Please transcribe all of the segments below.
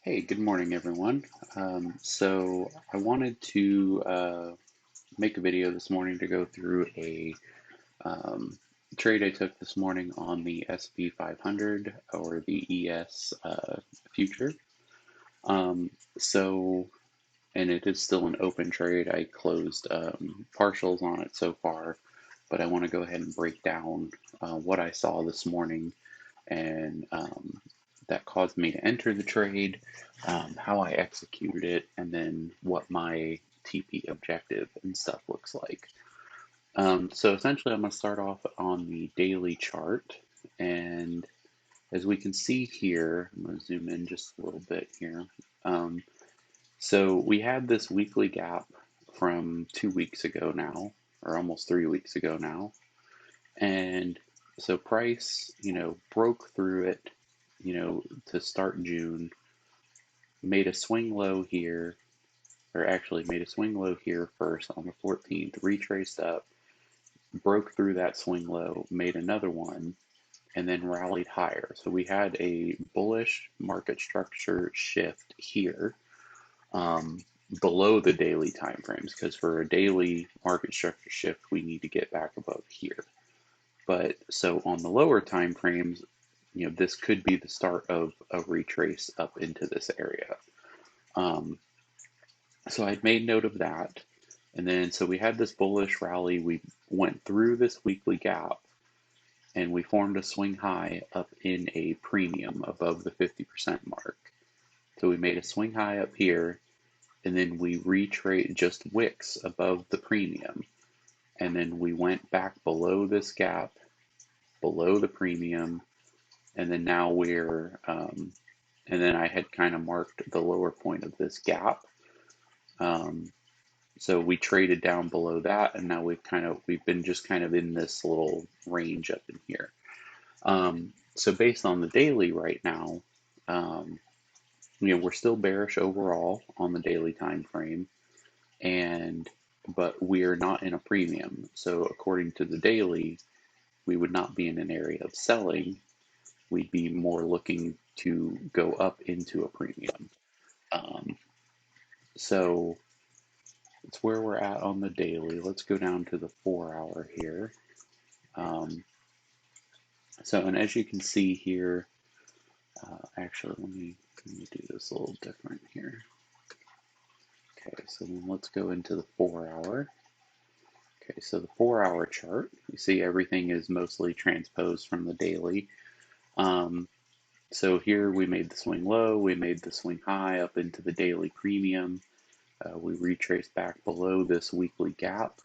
Hey, good morning, everyone. So I wanted to make a video this morning to go through a um, trade I took this morning on the SP 500 or the ES future. Um, so, and it is still an open trade. I closed partials on it so far, but I want to go ahead and break down what I saw this morning and that caused me to enter the trade, how I executed it, and then what my TP objective and stuff looks like. So essentially, I'm going to start off on the daily chart, and as we can see here, I'm going to zoom in just a little bit here. Um, so we had this weekly gap from 2 weeks ago now, or almost 3 weeks ago now, and so price, broke through it, to start June, made a swing low here, or actually made a swing low here first on the 14th, retraced up, broke through that swing low, made another one, and then rallied higher. So we had a bullish market structure shift here, um, below the daily time frames, because for a daily market structure shift, we need to get back above here. But so on the lower time frames, this could be the start of a retrace up into this area. Um, so I'd made note of that. And then so we had this bullish rally. We went through this weekly gap and we formed a swing high up in a premium above the 50% mark. So we made a swing high up here and then we retraced just wicks above the premium. And then we went back below this gap, below the premium, and then now and then I had kind of marked the lower point of this gap. Um, so we traded down below that, and now we've been just kind of in this little range up in here. So based on the daily right now, um, we're still bearish overall on the daily time frame, and but we're not in a premium. So according to the daily, we would not be in an area of selling. We'd be more looking to go up into a premium. Um, so it's where we're at on the daily. Let's go down to the 4 hour here. Um, and as you can see here, actually, let me do this a little different here. Okay, so then let's go into the 4 hour. Okay, so the 4 hour chart, you see everything is mostly transposed from the daily. Um, so here we made the swing low, we made the swing high up into the daily premium. We retraced back below this weekly gap,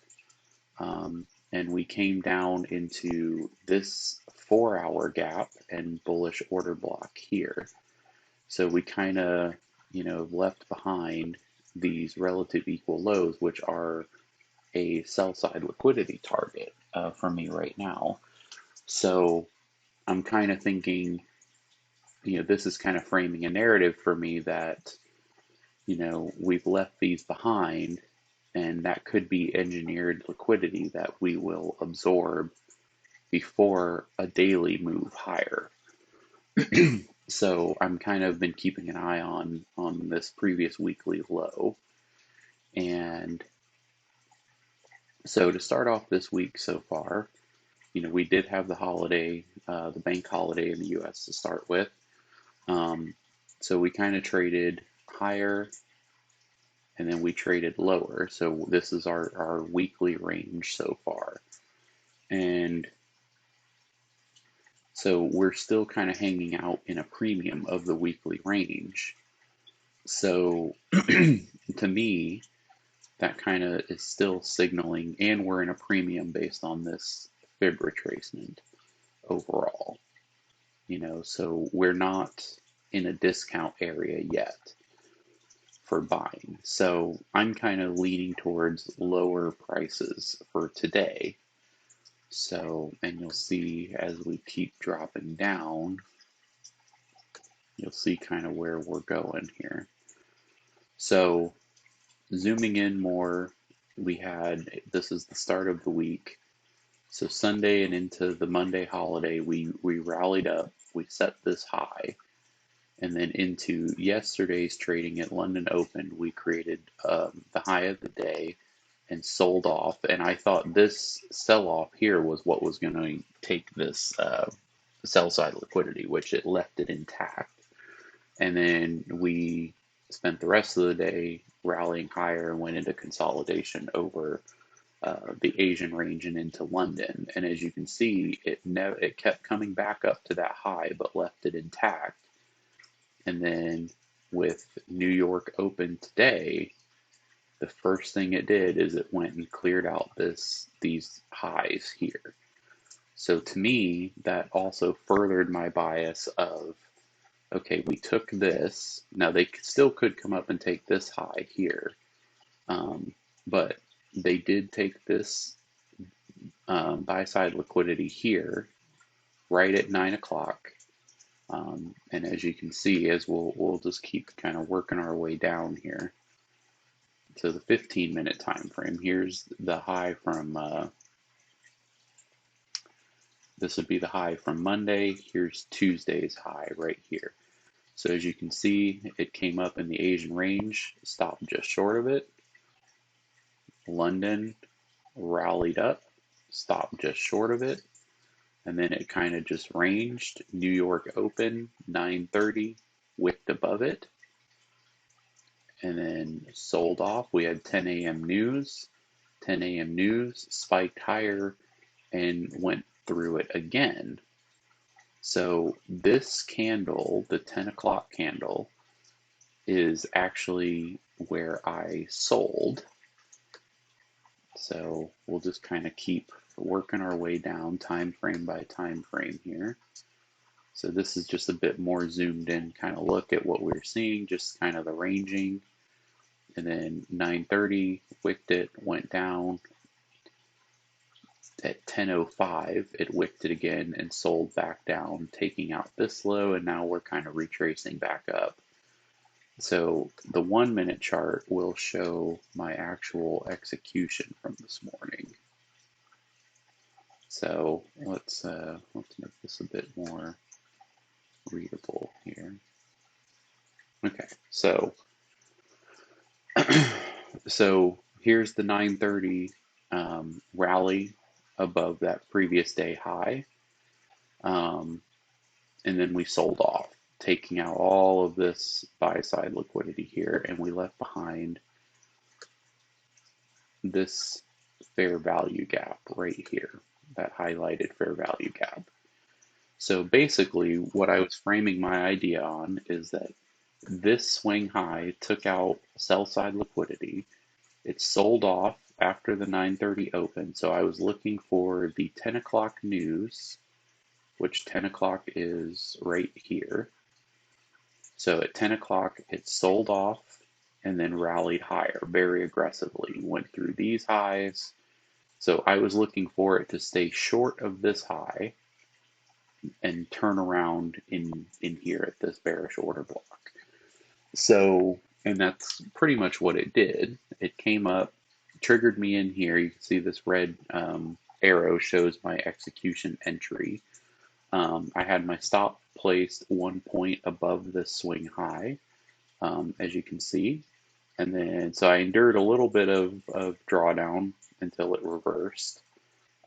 and we came down into this 4 hour gap and bullish order block here. So we kind of, left behind these relative equal lows, which are a sell side liquidity target for me right now. So I'm kind of thinking, this is kind of framing a narrative for me that, we've left these behind, and that could be engineered liquidity that we will absorb before a daily move higher. So I'm kind of been keeping an eye on this previous weekly low. And so to start off this week so far, we did have the holiday, the bank holiday in the US to start with. Um, so we kind of traded higher and then we traded lower. So this is our weekly range so far. And so we're still kind of hanging out in a premium of the weekly range. So to me, that kind of is still signaling, and we're in a premium based on this fib retracement overall. So we're not in a discount area yet for buying. So I'm kind of leaning towards lower prices for today. So, and you'll see as we keep dropping down, you'll see kind of where we're going here. So zooming in more, this is the start of the week. So Sunday and into the Monday holiday, we rallied up, we set this high, And then into yesterday's trading at London Open, we created the high of the day and sold off. And I thought this sell off here was what was going to take this sell side liquidity, which it left it intact. And then we spent the rest of the day rallying higher and went into consolidation over the Asian range and into London. And as you can see, it kept coming back up to that high, but left it intact. And then with New York Open today, the first thing it did is it went and cleared out these highs here. So to me, that also furthered my bias of, okay, we took this. Now they still could come up and take this high here, but they did take this buy side liquidity here right at 9 o'clock. And as you can see, as we'll just keep kind of working our way down here. So the 15-minute time frame, here's the high from, this would be the high from Monday. Here's Tuesday's high right here. So as you can see, it came up in the Asian range, stopped just short of it. London rallied up, stopped just short of it. And then it kind of just ranged. New York Open, 9:30, wicked above it. And then sold off. We had 10 a.m. news. 10 a.m. news spiked higher and went through it again. So this candle, the 10 o'clock candle, is actually where I sold. So we'll just kind of keep working our way down time frame by time frame here. So this is just a bit more zoomed in kind of look at what we're seeing, just kind of the ranging. And then 9:30, wicked it, went down. At 10:05, it wicked it again and sold back down, taking out this low, and now we're kind of retracing back up. So the 1 minute chart will show my actual execution from this morning. So let's make this a bit more readable here. Okay, so so here's the 9:30 rally above that previous day high, and then we sold off, taking out all of this buy side liquidity here, and we left behind this fair value gap right here, that highlighted fair value gap. So basically what I was framing my idea on is that this swing high took out sell side liquidity. It sold off after the 9:30 open. So I was looking for the 10 o'clock news, which 10 o'clock is right here. So at 10 o'clock, it sold off and then rallied higher very aggressively, went through these highs. So I was looking for it to stay short of this high and turn around in here at this bearish order block. So, and that's pretty much what it did. It came up, triggered me in here. You can see this red arrow shows my execution entry. I had my stop placed 1 point above this swing high, as you can see. And then, so I endured a little bit of drawdown until it reversed.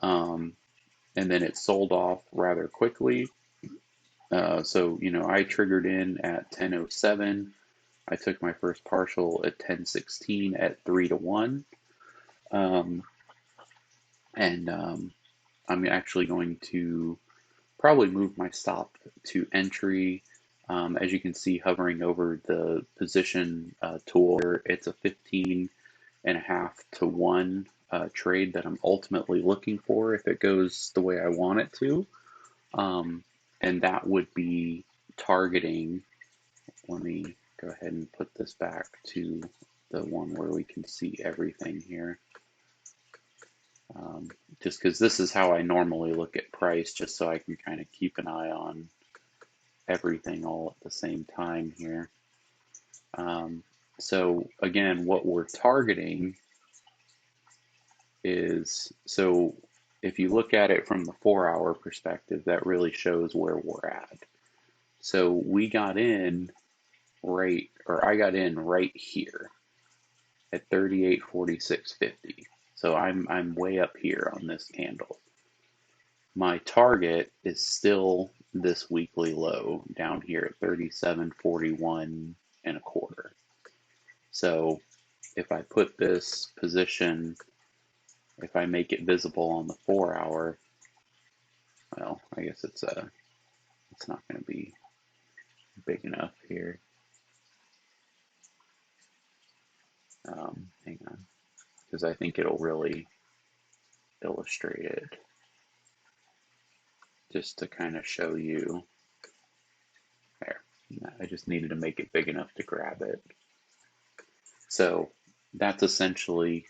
And then it sold off rather quickly. So, you know, I triggered in at 10:07. I took my first partial at 10:16 at 3-1. I'm actually going to probably move my stop to entry. As you can see, hovering over the position tool, it's a 15.5 to 1 trade that I'm ultimately looking for if it goes the way I want it to. And that would be targeting, let me go ahead and put this back to the one where we can see everything here. Just because this is how I normally look at price, just so I can kind of keep an eye on everything all at the same time here. So again, what we're targeting is, so if you look at it from the 4-hour perspective, that really shows where we're at. So we got in I got in right here at 38.46.50. So I'm way up here on this candle. My target is still this weekly low down here at 37.41 and a quarter. So if I put this position, if I make it visible on the 4 hour, well, I guess it's not going to be big enough here. Hang on, because I think it'll really illustrate it. Just to kind of show you there. I just needed to make it big enough to grab it. So that's essentially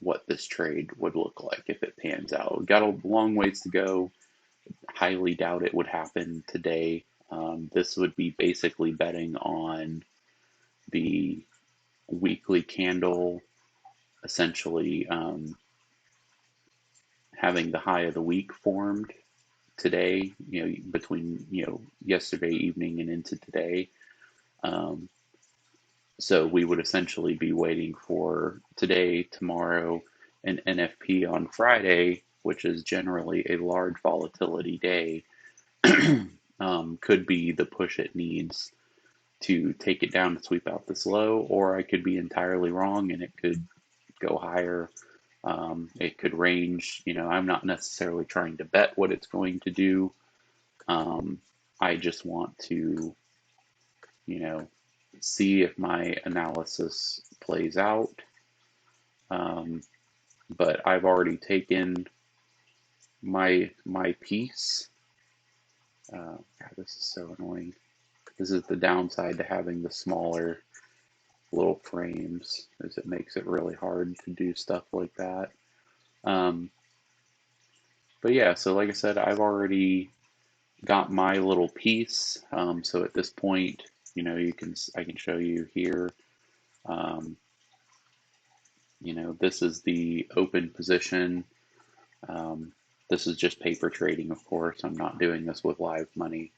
what this trade would look like if it pans out. We've got a long ways to go. Highly doubt it would happen today. This would be basically betting on the weekly candle essentially having the high of the week formed today, between, yesterday evening and into today. Um, so we would essentially be waiting for today, tomorrow, and NFP on Friday, which is generally a large volatility day, could be the push it needs to take it down to sweep out this low, or I could be entirely wrong and it could go higher. It could range. I'm not necessarily trying to bet what it's going to do. I just want to, see if my analysis plays out. But I've already taken my piece. God, this is so annoying. This is the downside to having the smaller little frames, is it makes it really hard to do stuff like that. Um, but yeah, so like I said, I've already got my little piece. So at this point, I can show you here. Um, this is the open position. This is just paper trading, of course. I'm not doing this with live money.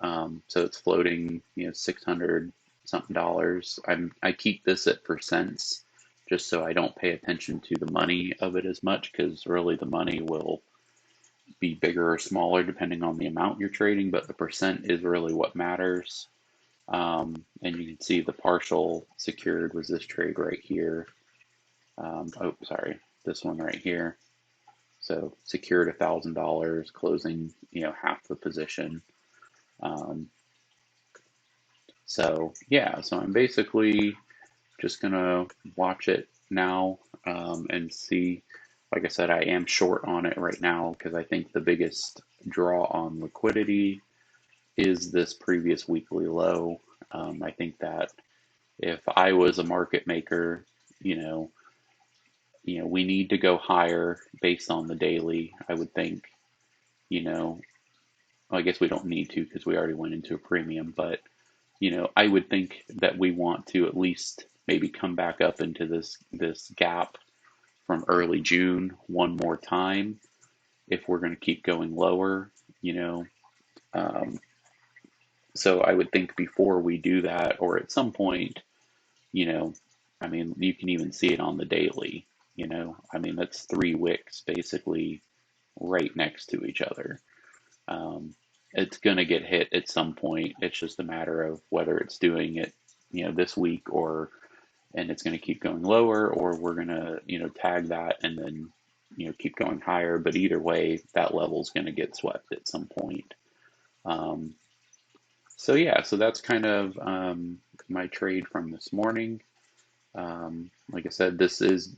So it's floating, 600 something dollars. I keep this at percents just so I don't pay attention to the money of it as much, because really the money will be bigger or smaller depending on the amount you're trading, but the percent is really what matters. And you can see the partial secured was this trade right here. Oh, sorry, this one right here. So secured $1,000, closing, half the position. So yeah, so I'm basically just gonna watch it now, and see. Like I said, I am short on it right now because I think the biggest draw on liquidity is this previous weekly low. I think that if I was a market maker, you know, we need to go higher based on the daily. I would think, you know, well, I guess we don't need to because we already went into a premium, but I would think that we want to at least maybe come back up into this gap from early June one more time if we're going to keep going lower, you know. Um, so I would think before we do that, or at some point, you know, I mean, you can even see it on the daily, I mean, that's 3 wicks basically right next to each other. Um, it's going to get hit at some point. It's just a matter of whether it's doing it, this week, and it's going to keep going lower, or we're going to, tag that and then, keep going higher. But either way, that level is going to get swept at some point. Um, so yeah, so that's kind of my trade from this morning. Like I said, this is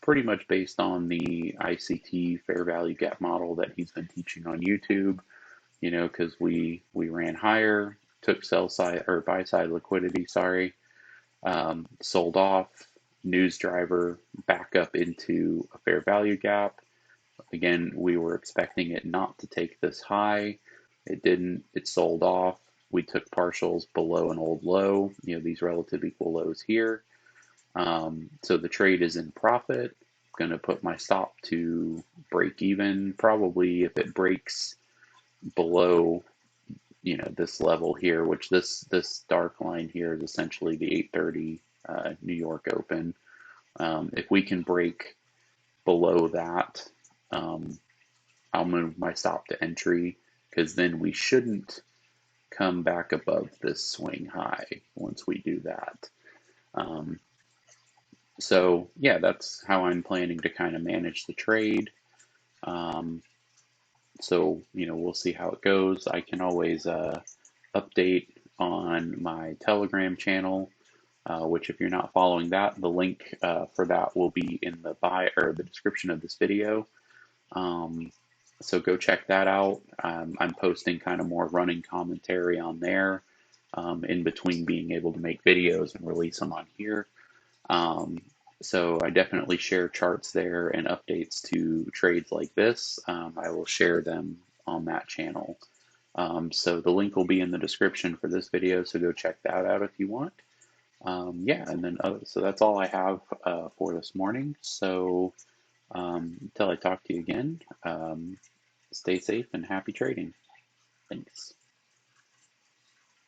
pretty much based on the ICT fair value gap model that he's been teaching on YouTube. Because we ran higher, took sell side or buy side liquidity, sorry, sold off, news driver back up into a fair value gap. Again, we were expecting it not to take this high. It didn't. It sold off. We took partials below an old low, these relative equal lows here. So the trade is in profit. Going to put my stop to break even. Probably if it breaks below this level here, which this dark line here is essentially the 830 New York Open. If we can break below that, I'll move my stop to entry, because then we shouldn't come back above this swing high once we do that. So yeah, that's how I'm planning to kind of manage the trade. So we'll see how it goes. I can always update on my Telegram channel, which if you're not following that, the link for that will be in the bio or the description of this video. So go check that out. I'm posting kind of more running commentary on there, in between being able to make videos and release them on here. So I definitely share charts there and updates to trades like this. I will share them on that channel. So the link will be in the description for this video, so go check that out if you want. Yeah, and then so that's all I have for this morning. So until I talk to you again, stay safe and happy trading. Thanks.